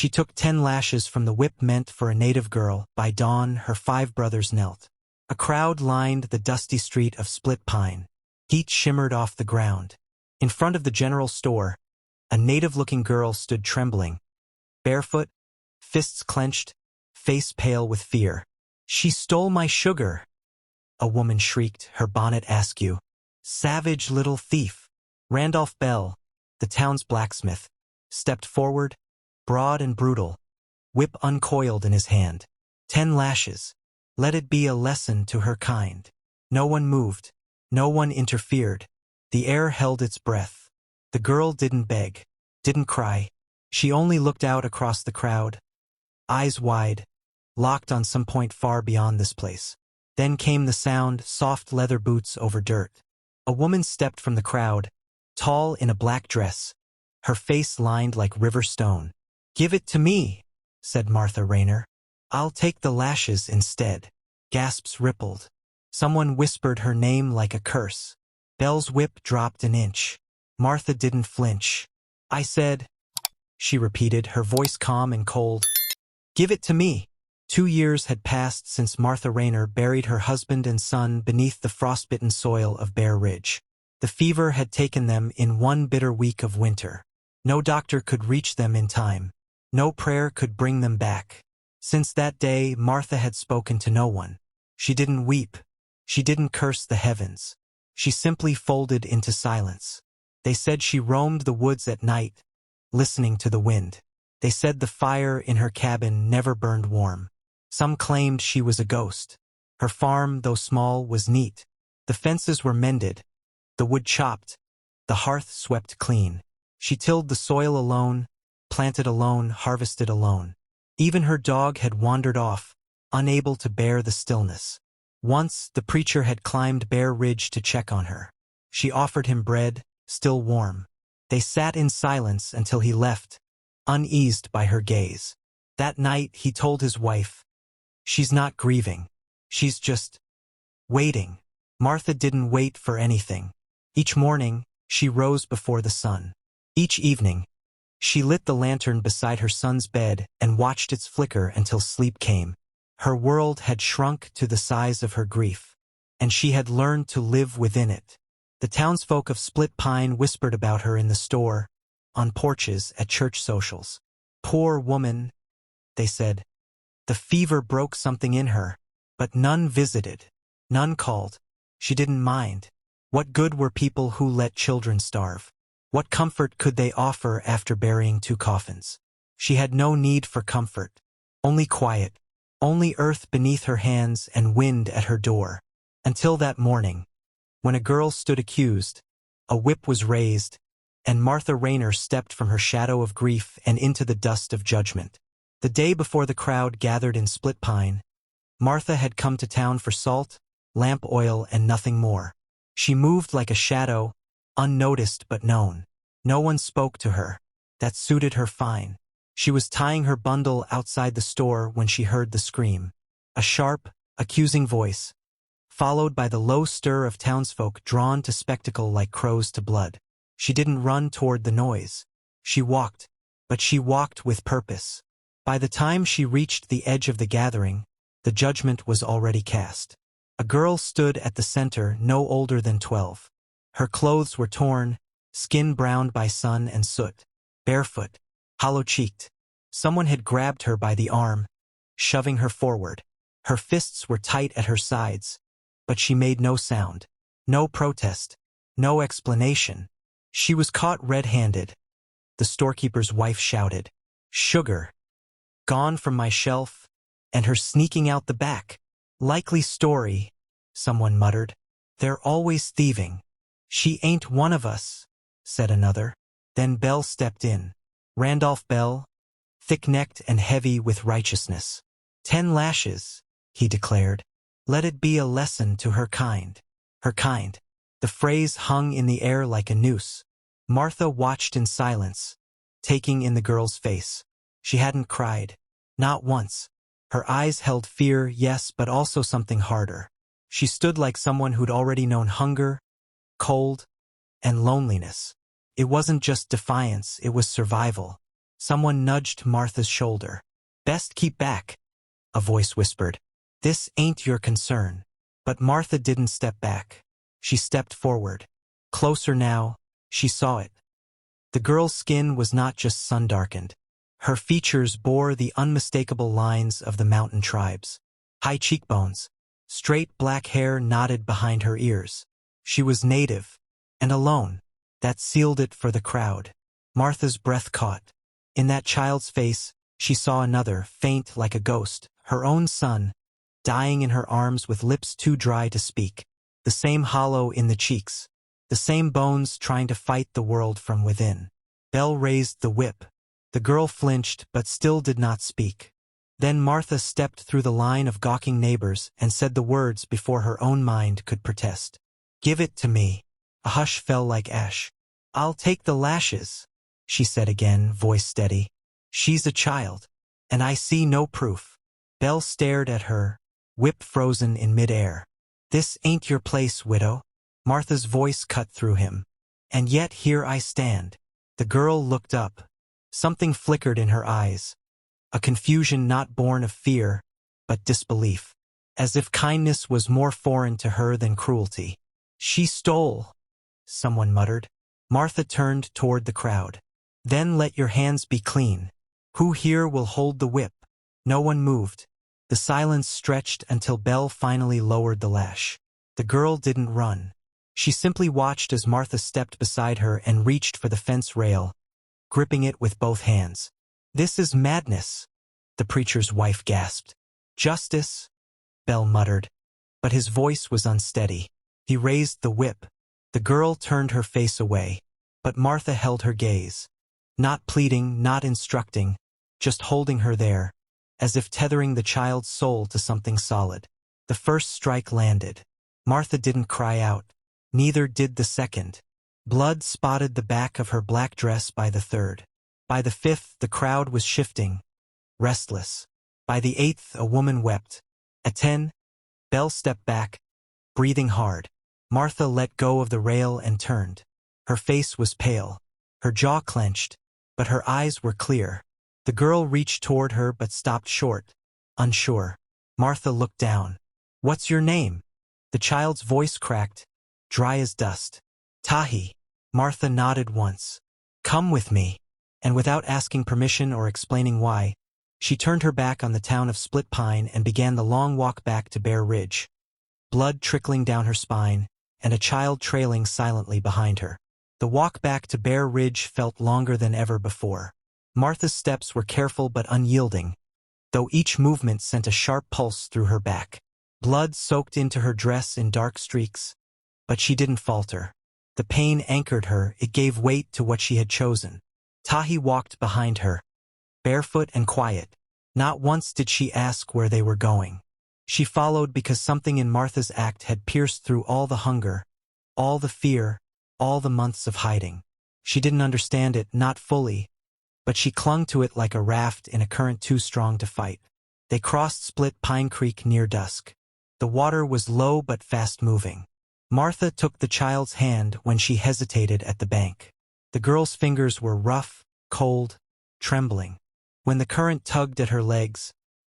She took 10 lashes from the whip meant for a native girl. By dawn, her 5 brothers knelt. A crowd lined the dusty street of split pine. Heat shimmered off the ground. In front of the general store, a native-looking girl stood trembling, barefoot, fists clenched, face pale with fear. "She stole my sugar!" a woman shrieked, her bonnet askew. "Savage little thief!" Randolph Bell, the town's blacksmith, stepped forward, broad and brutal, whip uncoiled in his hand. 10 lashes. Let it be a lesson to her kind. No one moved. No one interfered. The air held its breath. The girl didn't beg, didn't cry. She only looked out across the crowd, eyes wide, locked on some point far beyond this place. Then came the sound, soft leather boots over dirt. A woman stepped from the crowd, tall in a black dress, her face lined like river stone. "Give it to me," said Martha Rayner. "I'll take the lashes instead." Gasps rippled. Someone whispered her name like a curse. Bell's whip dropped an inch. Martha didn't flinch. "I said," she repeated, her voice calm and cold, "give it to me." 2 years had passed since Martha Rayner buried her husband and son beneath the frostbitten soil of Bear Ridge. The fever had taken them in one bitter week of winter. No doctor could reach them in time. No prayer could bring them back. Since that day, Martha had spoken to no one. She didn't weep. She didn't curse the heavens. She simply folded into silence. They said she roamed the woods at night, listening to the wind. They said the fire in her cabin never burned warm. Some claimed she was a ghost. Her farm, though small, was neat. The fences were mended, the wood chopped, the hearth swept clean. She tilled the soil alone, planted alone, harvested alone. Even her dog had wandered off, unable to bear the stillness. Once, the preacher had climbed Bear Ridge to check on her. She offered him bread, still warm. They sat in silence until he left, uneased by her gaze. That night, he told his wife, "She's not grieving. She's just waiting." Martha didn't wait for anything. Each morning, she rose before the sun. Each evening, she lit the lantern beside her son's bed and watched its flicker until sleep came. Her world had shrunk to the size of her grief, and she had learned to live within it. The townsfolk of Split Pine whispered about her in the store, on porches, at church socials. "Poor woman," they said. "The fever broke something in her." But none visited. None called. She didn't mind. What good were people who let children starve? What comfort could they offer after burying 2 coffins? She had no need for comfort. Only quiet. Only earth beneath her hands and wind at her door. Until that morning, when a girl stood accused, a whip was raised, and Martha Rayner stepped from her shadow of grief and into the dust of judgment. The day before the crowd gathered in Split Pine, Martha had come to town for salt, lamp oil, and nothing more. She moved like a shadow, unnoticed but known. No one spoke to her. That suited her fine. She was tying her bundle outside the store when she heard the scream. A sharp, accusing voice, followed by the low stir of townsfolk drawn to spectacle like crows to blood. She didn't run toward the noise. She walked, but she walked with purpose. By the time she reached the edge of the gathering, the judgment was already cast. A girl stood at the center, no older than 12. Her clothes were torn, skin browned by sun and soot. Barefoot, hollow-cheeked. Someone had grabbed her by the arm, shoving her forward. Her fists were tight at her sides, but she made no sound. No protest. No explanation. She was caught red-handed. The storekeeper's wife shouted, "Sugar! Gone from my shelf, and her sneaking out the back." "Likely story," someone muttered. "They're always thieving." "She ain't one of us," said another. Then Bell stepped in. Randolph Bell, thick-necked and heavy with righteousness. 10 lashes, he declared. Let it be a lesson to her kind. Her kind. The phrase hung in the air like a noose. Martha watched in silence, taking in the girl's face. She hadn't cried. Not once. Her eyes held fear, yes, but also something harder. She stood like someone who'd already known hunger, cold, and loneliness. It wasn't just defiance, it was survival. Someone nudged Martha's shoulder. "Best keep back," a voice whispered. "This ain't your concern." But Martha didn't step back. She stepped forward. Closer now, she saw it. The girl's skin was not just sun-darkened. Her features bore the unmistakable lines of the mountain tribes. High cheekbones, straight black hair knotted behind her ears. She was native, and alone. That sealed it for the crowd. Martha's breath caught. In that child's face, she saw another, faint like a ghost, her own son, dying in her arms with lips too dry to speak. The same hollow in the cheeks. The same bones trying to fight the world from within. Belle raised the whip. The girl flinched but still did not speak. Then Martha stepped through the line of gawking neighbors and said the words before her own mind could protest. "Give it to me." A hush fell like ash. "I'll take the lashes," she said again, voice steady. "She's a child, and I see no proof." Belle stared at her, whip frozen in midair. "This ain't your place, widow." Martha's voice cut through him. "And yet here I stand." The girl looked up. Something flickered in her eyes. A confusion not born of fear, but disbelief. As if kindness was more foreign to her than cruelty. "She stole," someone muttered. Martha turned toward the crowd. "Then let your hands be clean. Who here will hold the whip?" No one moved. The silence stretched until Belle finally lowered the lash. The girl didn't run. She simply watched as Martha stepped beside her and reached for the fence rail, gripping it with both hands. "This is madness," the preacher's wife gasped. "Justice," Belle muttered, but his voice was unsteady. He raised the whip. The girl turned her face away, but Martha held her gaze. Not pleading, not instructing, just holding her there, as if tethering the child's soul to something solid. The first strike landed. Martha didn't cry out. Neither did the second. Blood spotted the back of her black dress by the third. By the fifth, the crowd was shifting, restless. By the eighth, a woman wept. At 10, Belle stepped back, breathing hard. Martha let go of the rail and turned. Her face was pale, her jaw clenched, but her eyes were clear. The girl reached toward her but stopped short, unsure. Martha looked down. "What's your name?" The child's voice cracked, dry as dust. "Tahi." Martha nodded once. "Come with me." And without asking permission or explaining why, she turned her back on the town of Split Pine and began the long walk back to Bear Ridge. Blood trickling down her spine, and a child trailing silently behind her. The walk back to Bear Ridge felt longer than ever before. Martha's steps were careful but unyielding, though each movement sent a sharp pulse through her back. Blood soaked into her dress in dark streaks, but she didn't falter. The pain anchored her, it gave weight to what she had chosen. Tahi walked behind her, barefoot and quiet. Not once did she ask where they were going. She followed because something in Martha's act had pierced through all the hunger, all the fear, all the months of hiding. She didn't understand it, not fully, but she clung to it like a raft in a current too strong to fight. They crossed Split Pine Creek near dusk. The water was low but fast-moving. Martha took the child's hand when she hesitated at the bank. The girl's fingers were rough, cold, trembling. When the current tugged at her legs,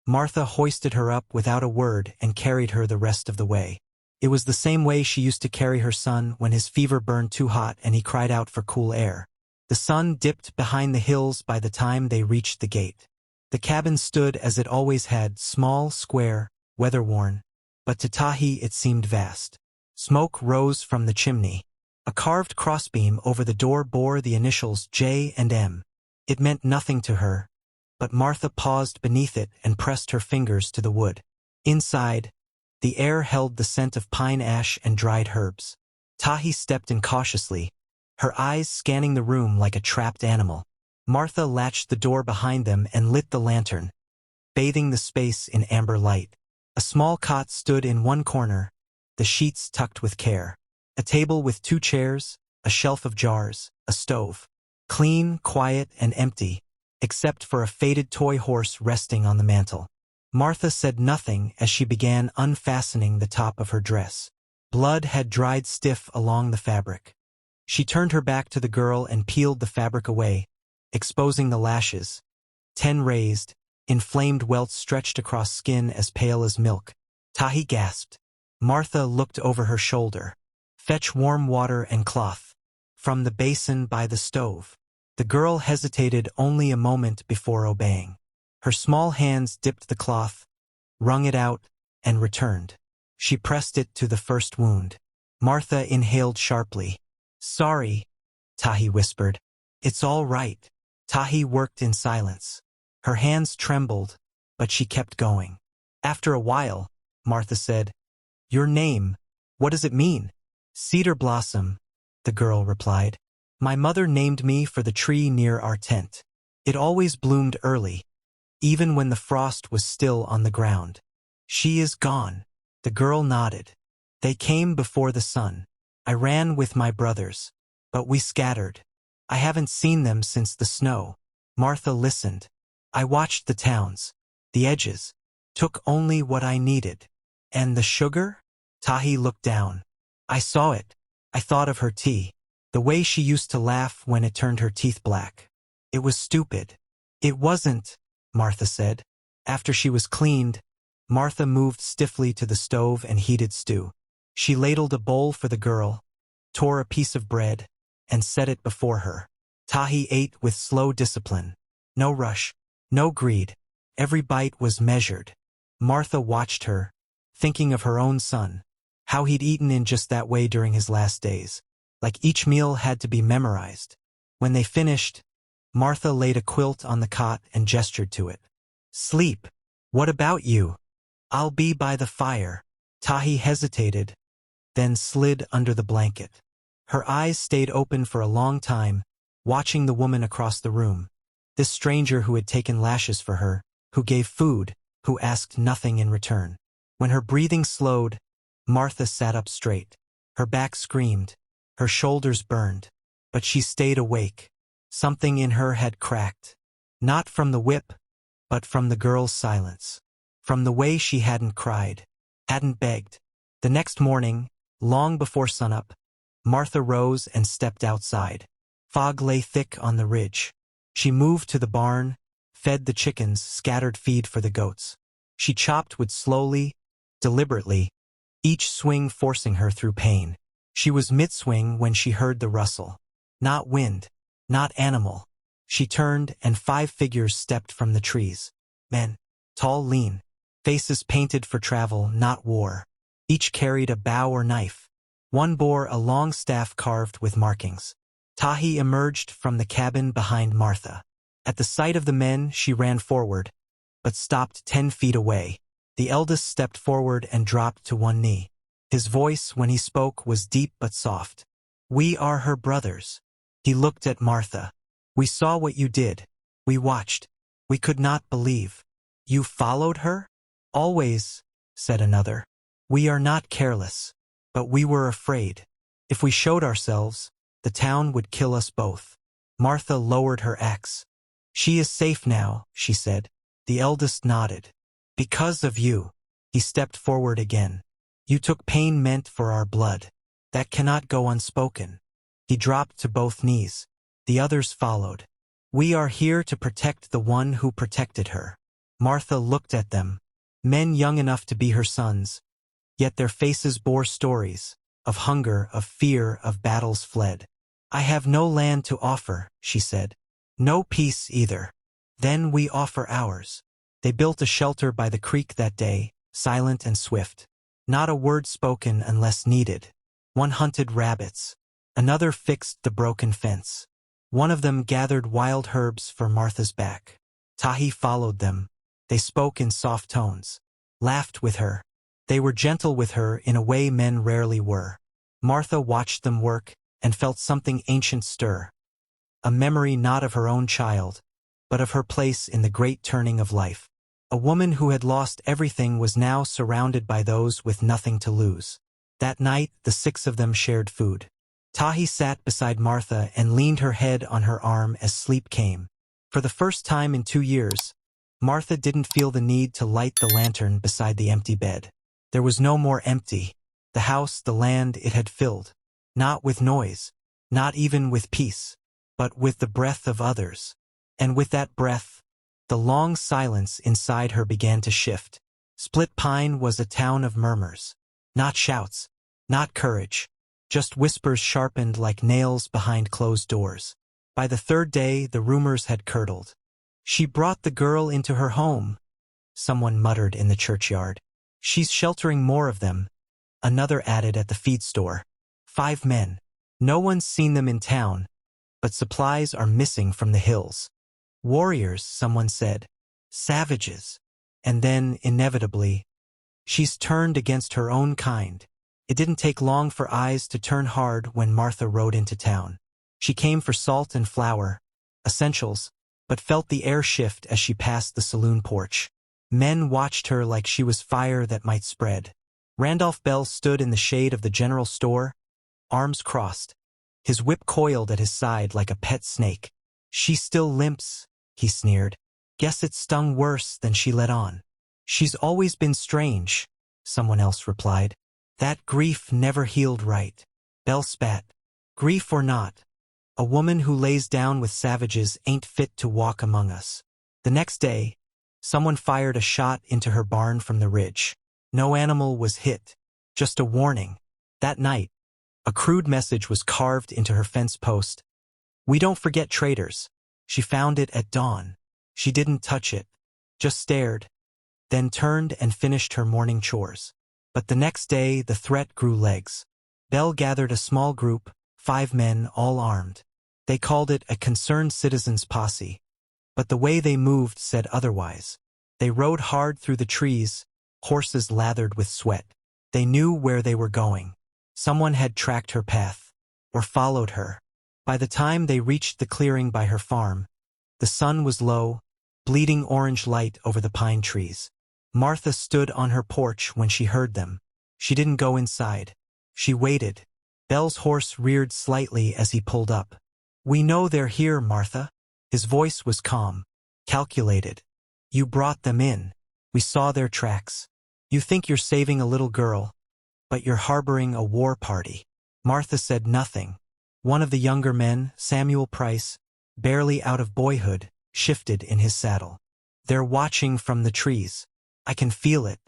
Martha hoisted her up without a word and carried her the rest of the way. It was the same way she used to carry her son when his fever burned too hot and he cried out for cool air. The sun dipped behind the hills by the time they reached the gate. The cabin stood as it always had, small, square, weather-worn, but to Tahi it seemed vast. Smoke rose from the chimney. A carved crossbeam over the door bore the initials J and M. It meant nothing to her, but Martha paused beneath it and pressed her fingers to the wood. Inside, the air held the scent of pine ash and dried herbs. Tahi stepped in cautiously, her eyes scanning the room like a trapped animal. Martha latched the door behind them and lit the lantern, bathing the space in amber light. A small cot stood in one corner, the sheets tucked with care. A table with 2 chairs, a shelf of jars, a stove. Clean, quiet, and empty, except for a faded toy horse resting on the mantel. Martha said nothing as she began unfastening the top of her dress. Blood had dried stiff along the fabric. She turned her back to the girl and peeled the fabric away, exposing the lashes. 10 raised, inflamed welts stretched across skin as pale as milk. Tahi gasped. Martha looked over her shoulder. Fetch warm water and cloth. From the basin by the stove. The girl hesitated only a moment before obeying. Her small hands dipped the cloth, wrung it out, and returned. She pressed it to the first wound. Martha inhaled sharply. Sorry, Tahi whispered. It's all right. Tahi worked in silence. Her hands trembled, but she kept going. After a while, Martha said, Your name, what does it mean? Cedar Blossom, the girl replied. My mother named me for the tree near our tent. It always bloomed early, even when the frost was still on the ground. She is gone. The girl nodded. They came before the sun. I ran with my brothers, but we scattered. I haven't seen them since the snow. Martha listened. I watched the towns, the edges, took only what I needed. And the sugar? Tahi looked down. I saw it. I thought of her tea, the way she used to laugh when it turned her teeth black. It was stupid. It wasn't, Martha said. After she was cleaned, Martha moved stiffly to the stove and heated stew. She ladled a bowl for the girl, tore a piece of bread, and set it before her. Tahi ate with slow discipline. No rush, no greed. Every bite was measured. Martha watched her, thinking of her own son, how he'd eaten in just that way during his last days. Like each meal had to be memorized. When they finished, Martha laid a quilt on the cot and gestured to it. Sleep. What about you? I'll be by the fire. Tahi hesitated, then slid under the blanket. Her eyes stayed open for a long time, watching the woman across the room. This stranger who had taken lashes for her, who gave food, who asked nothing in return. When her breathing slowed, Martha sat up straight. Her back screamed. Her shoulders burned. But she stayed awake. Something in her had cracked. Not from the whip, but from the girl's silence. From the way she hadn't cried, hadn't begged. The next morning, long before sunup, Martha rose and stepped outside. Fog lay thick on the ridge. She moved to the barn, fed the chickens, scattered feed for the goats. She chopped wood slowly, deliberately, each swing forcing her through pain. She was mid-swing when she heard the rustle. Not wind, not animal. She turned and 5 figures stepped from the trees. Men, tall, lean, faces painted for travel, not war. Each carried a bow or knife. One bore a long staff carved with markings. Tahi emerged from the cabin behind Martha. At the sight of the men, she ran forward, but stopped 10 feet away. The eldest stepped forward and dropped to one knee. His voice, when he spoke, was deep but soft. We are her brothers. He looked at Martha. We saw what you did. We watched. We could not believe. You followed her? Always, said another. We are not careless, but we were afraid. If we showed ourselves, the town would kill us both. Martha lowered her axe. She is safe now, she said. The eldest nodded. Because of you. He stepped forward again. You took pain meant for our blood. That cannot go unspoken. He dropped to both knees. The others followed. We are here to protect the one who protected her. Martha looked at them. Men young enough to be her sons. Yet their faces bore stories. Of hunger, of fear, of battles fled. I have no land to offer, she said. No peace either. Then we offer ours. They built a shelter by the creek that day, silent and swift. Not a word spoken unless needed. One hunted rabbits. Another fixed the broken fence. One of them gathered wild herbs for Martha's back. Tahi followed them. They spoke in soft tones. Laughed with her. They were gentle with her in a way men rarely were. Martha watched them work and felt something ancient stir. A memory not of her own child, but of her place in the great turning of life. A woman who had lost everything was now surrounded by those with nothing to lose. That night, the 6 of them shared food. Tahi sat beside Martha and leaned her head on her arm as sleep came. For the first time in 2 years, Martha didn't feel the need to light the lantern beside the empty bed. There was no more empty. The house, the land it had filled. Not with noise, not even with peace, but with the breath of others. And with that breath, the long silence inside her began to shift. Split Pine was a town of murmurs. Not shouts, not courage, just whispers sharpened like nails behind closed doors. By the third day, the rumors had curdled. "She brought the girl into her home," someone muttered in the churchyard. "She's sheltering more of them," another added at the feed store. 5 men. No one's seen them in town, but supplies are missing from the hills. "Warriors," someone said. "Savages." And then, inevitably, "She's turned against her own kind." It didn't take long for eyes to turn hard when Martha rode into town. She came for salt and flour, essentials, but felt the air shift as she passed the saloon porch. Men watched her like she was fire that might spread. Randolph Bell stood in the shade of the general store, arms crossed, his whip coiled at his side like a pet snake. "She still limps," he sneered. "Guess it stung worse than she let on." "She's always been strange," someone else replied. "That grief never healed right." Bell spat. "Grief or not, a woman who lays down with savages ain't fit to walk among us." The next day, someone fired a shot into her barn from the ridge. No animal was hit, just a warning. That night, a crude message was carved into her fence post. "We don't forget traitors." She found it at dawn. She didn't touch it, just stared, then turned and finished her morning chores. But the next day, the threat grew legs. Bell gathered a small group, 5 men, all armed. They called it a concerned citizens' posse, but the way they moved said otherwise. They rode hard through the trees, horses lathered with sweat. They knew where they were going. Someone had tracked her path, or followed her. By the time they reached the clearing by her farm, the sun was low, bleeding orange light over the pine trees. Martha stood on her porch when she heard them. She didn't go inside. She waited. Bell's horse reared slightly as he pulled up. "We know they're here, Martha." His voice was calm, calculated. "You brought them in. We saw their tracks. You think you're saving a little girl, but you're harboring a war party." Martha said nothing. One of the younger men, Samuel Price, barely out of boyhood, shifted in his saddle. "They're watching from the trees. I can feel it."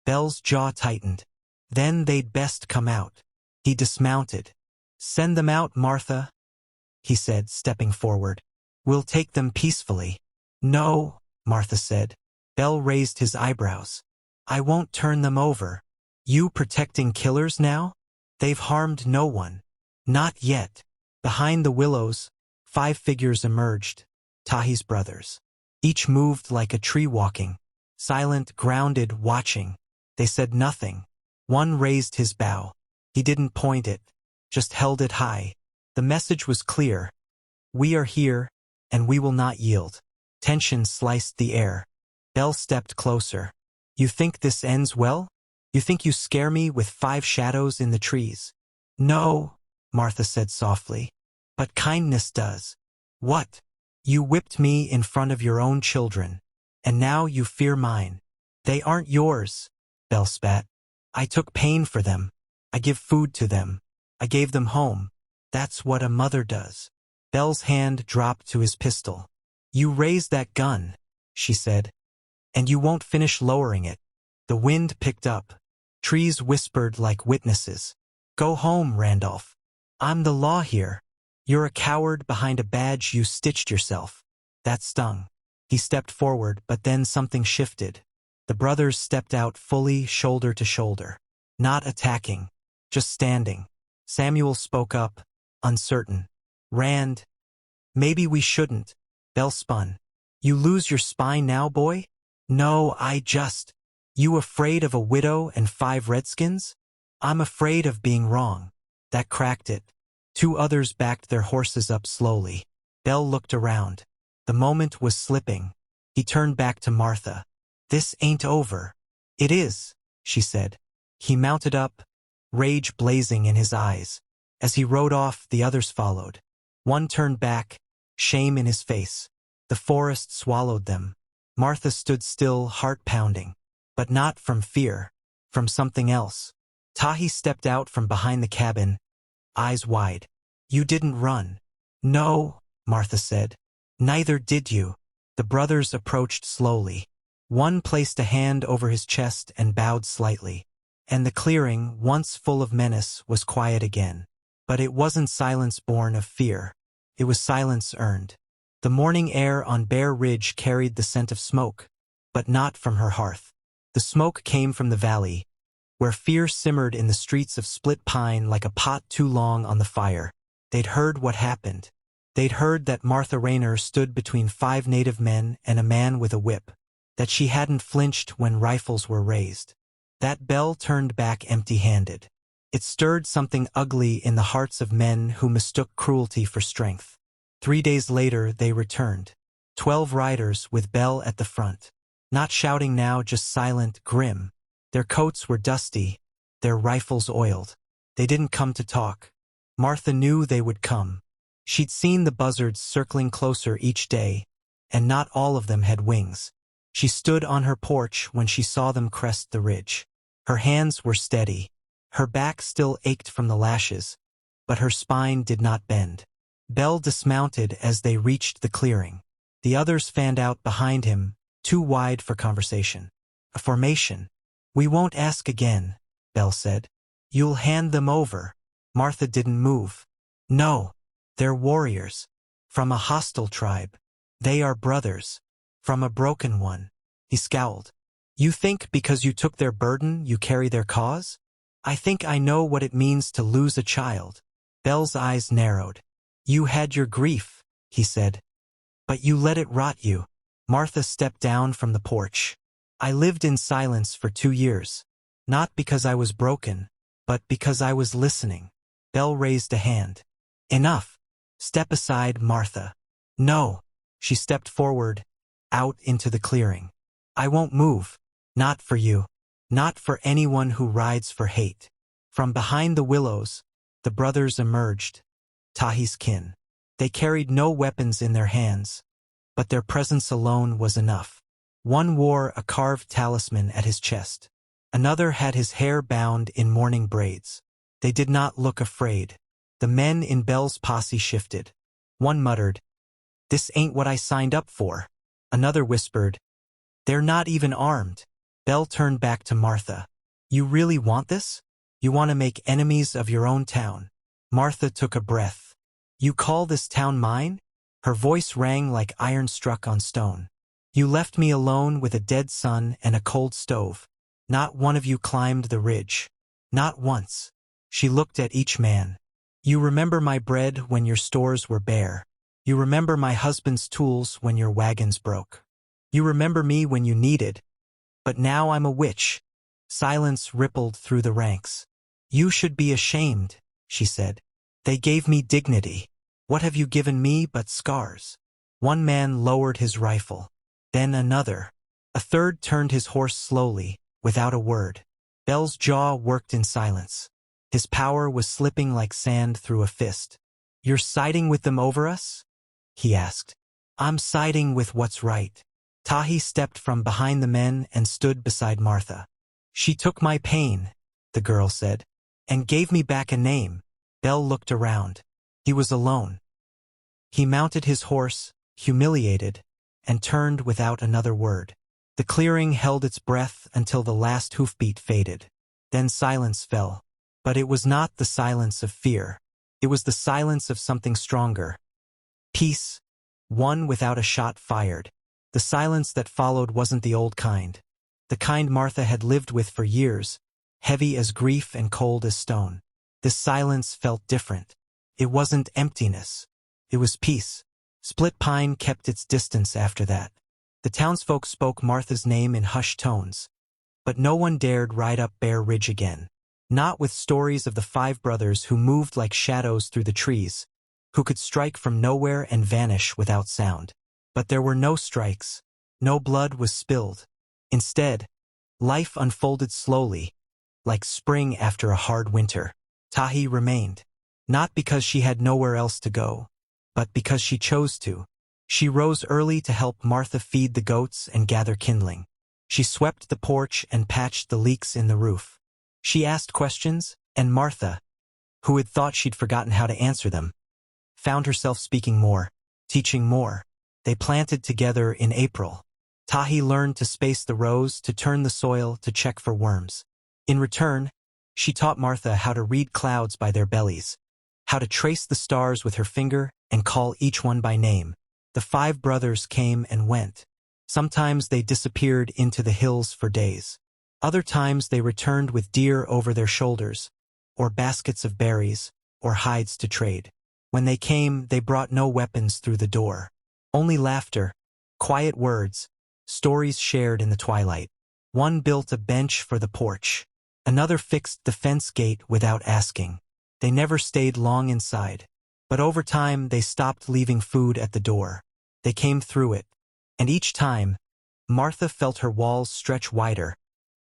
Bell's jaw tightened. "Then they'd best come out." He dismounted. "Send them out, Martha," he said, stepping forward. "We'll take them peacefully." "No," Martha said. Bell raised his eyebrows. "I won't turn them over." "You protecting killers now? They've harmed no one." "Not yet." Behind the willows, 5 figures emerged, Tahi's brothers. Each moved like a tree walking, silent, grounded, watching. They said nothing. One raised his bow. He didn't point it, just held it high. The message was clear. "We are here, and we will not yield." Tension sliced the air. Bell stepped closer. "You think this ends well? You think you scare me with 5 shadows in the trees?" "No," Martha said softly. "But kindness does." "What?" "You whipped me in front of your own children, and now you fear mine." "They aren't yours," Bell spat. "I took pain for them. I give food to them. I gave them home. That's what a mother does." Bell's hand dropped to his pistol. "You raised that gun," she said, "and you won't finish lowering it." The wind picked up. Trees whispered like witnesses. "Go home, Randolph. I'm the law here. You're a coward behind a badge you stitched yourself." That stung. He stepped forward, but then something shifted. The brothers stepped out fully, shoulder to shoulder. Not attacking, just standing. Samuel spoke up, uncertain. "Rand, maybe we shouldn't." Bell spun. "You lose your spine now, boy?" "No, You afraid of a widow and 5 redskins?" "I'm afraid of being wrong." That cracked it. 2 others backed their horses up slowly. Bell looked around. The moment was slipping. He turned back to Martha. "This ain't over." "It is," she said. He mounted up, rage blazing in his eyes. As he rode off, the others followed. One turned back, shame in his face. The forest swallowed them. Martha stood still, heart pounding. But not from fear, from something else. Tahi stepped out from behind the cabin, eyes wide. "You didn't run." "No," Martha said. Neither did you. The brothers approached slowly. One placed a hand over his chest and bowed slightly. And the clearing, once full of menace, was quiet again. But it wasn't silence born of fear. It was silence earned. The morning air on Bear Ridge carried the scent of smoke, but not from her hearth. The smoke came from the valley, where fear simmered in the streets of Split Pine like a pot too long on the fire. They'd heard what happened. They'd heard that Martha Rayner stood between 5 native men and a man with a whip, that she hadn't flinched when rifles were raised. That Belle turned back empty-handed. It stirred something ugly in the hearts of men who mistook cruelty for strength. 3 days later they returned. 12 riders with Belle at the front. Not shouting now, just silent, grim. Their coats were dusty, their rifles oiled. They didn't come to talk. Martha knew they would come. She'd seen the buzzards circling closer each day, and not all of them had wings. She stood on her porch when she saw them crest the ridge. Her hands were steady. Her back still ached from the lashes, but her spine did not bend. Belle dismounted as they reached the clearing. The others fanned out behind him, too wide for conversation. A formation. "We won't ask again," Belle said. "You'll hand them over." Martha didn't move. "No. They're warriors. From a hostile tribe. They are brothers. From a broken one." He scowled. "You think because you took their burden you carry their cause? I think I know what it means to lose a child." Belle's eyes narrowed. "You had your grief," he said. "But you let it rot you." Martha stepped down from the porch. "I lived in silence for 2 years. Not because I was broken, but because I was listening." Belle raised a hand. "Enough. Step aside, Martha." "No." She stepped forward, out into the clearing. "I won't move. Not for you. Not for anyone who rides for hate." From behind the willows, the brothers emerged. Tahi's kin. They carried no weapons in their hands, but their presence alone was enough. One wore a carved talisman at his chest. Another had his hair bound in mourning braids. They did not look afraid. The men in Belle's posse shifted. One muttered, "This ain't what I signed up for." Another whispered, "They're not even armed." Belle turned back to Martha. "You really want this? You want to make enemies of your own town?" Martha took a breath. "You call this town mine?" Her voice rang like iron struck on stone. "You left me alone with a dead son and a cold stove. Not one of you climbed the ridge. Not once." She looked at each man. "You remember my bread when your stores were bare. You remember my husband's tools when your wagons broke. You remember me when you needed. But now I'm a witch." Silence rippled through the ranks. "You should be ashamed," she said. "They gave me dignity. What have you given me but scars?" One man lowered his rifle. Then another. A third turned his horse slowly, without a word. Belle's jaw worked in silence. His power was slipping like sand through a fist. "You're siding with them over us?" he asked. "I'm siding with what's right." Tahi stepped from behind the men and stood beside Martha. "She took my pain," the girl said, "and gave me back a name." Belle looked around. He was alone. He mounted his horse, humiliated, and turned without another word. The clearing held its breath until the last hoofbeat faded. Then silence fell. But it was not the silence of fear. It was the silence of something stronger. Peace, one without a shot fired. The silence that followed wasn't the old kind. The kind Martha had lived with for years, heavy as grief and cold as stone. This silence felt different. It wasn't emptiness. It was peace. Split Pine kept its distance after that. The townsfolk spoke Martha's name in hushed tones. But no one dared ride up Bear Ridge again. Not with stories of the 5 brothers who moved like shadows through the trees, who could strike from nowhere and vanish without sound. But there were no strikes. No blood was spilled. Instead, life unfolded slowly, like spring after a hard winter. Tahi remained. Not because she had nowhere else to go, but because she chose to. She rose early to help Martha feed the goats and gather kindling. She swept the porch and patched the leaks in the roof. She asked questions, and Martha, who had thought she'd forgotten how to answer them, found herself speaking more, teaching more. They planted together in April. Tahi learned to space the rows, to turn the soil, to check for worms. In return, she taught Martha how to read clouds by their bellies, how to trace the stars with her finger and call each one by name. The 5 brothers came and went. Sometimes they disappeared into the hills for days. Other times they returned with deer over their shoulders, or baskets of berries, or hides to trade. When they came, they brought no weapons through the door. Only laughter, quiet words, stories shared in the twilight. One built a bench for the porch. Another fixed the fence gate without asking. They never stayed long inside. But over time, they stopped leaving food at the door. They came through it. And each time, Martha felt her walls stretch wider,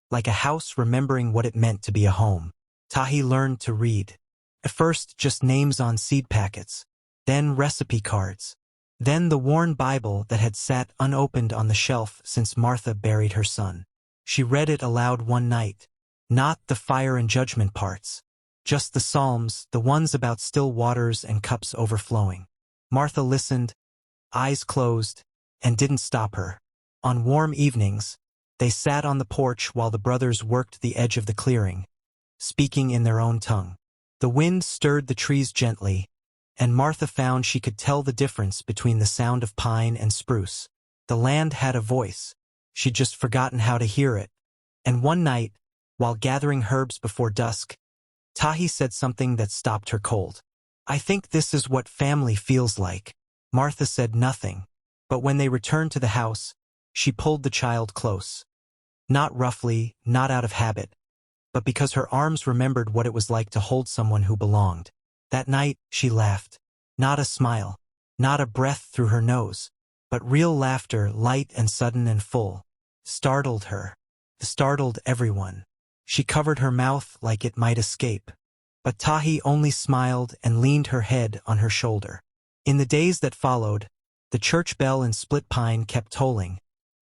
like a house remembering what it meant to be a home. Tahi learned to read. At first, just names on seed packets. Then recipe cards. Then the worn Bible that had sat unopened on the shelf since Martha buried her son. She read it aloud one night. Not the fire and judgment parts. Just the Psalms, the ones about still waters and cups overflowing. Martha listened, eyes closed, and didn't stop her. On warm evenings, they sat on the porch while the brothers worked the edge of the clearing, speaking in their own tongue. The wind stirred the trees gently, and Martha found she could tell the difference between the sound of pine and spruce. The land had a voice. She'd just forgotten how to hear it. And one night, while gathering herbs before dusk, Tahi said something that stopped her cold. "I think this is what family feels like." Martha said nothing, but when they returned to the house, she pulled the child close. Not roughly, not out of habit, but because her arms remembered what it was like to hold someone who belonged. That night, she laughed. Not a smile, not a breath through her nose, but real laughter, light and sudden and full. Startled her. Startled everyone. She covered her mouth like it might escape. But Tahi only smiled and leaned her head on her shoulder. In the days that followed, the church bell in Split Pine kept tolling,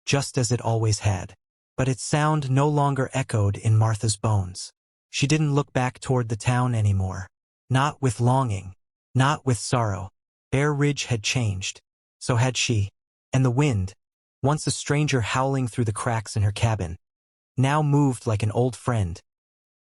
just as it always had. But its sound no longer echoed in Martha's bones. She didn't look back toward the town anymore. Not with longing, not with sorrow. Bear Ridge had changed. So had she. And the wind, once a stranger howling through the cracks in her cabin, now moved like an old friend,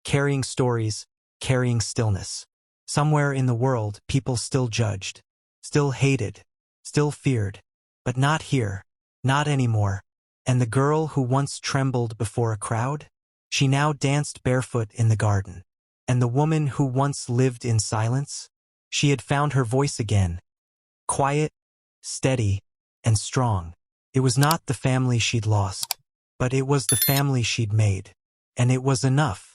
carrying stories, carrying stillness. Somewhere in the world, people still judged, still hated, still feared. But not here, not anymore. And the girl who once trembled before a crowd? She now danced barefoot in the garden. And the woman who once lived in silence? She had found her voice again. Quiet, steady, and strong. It was not the family she'd lost, but it was the family she'd made. And it was enough.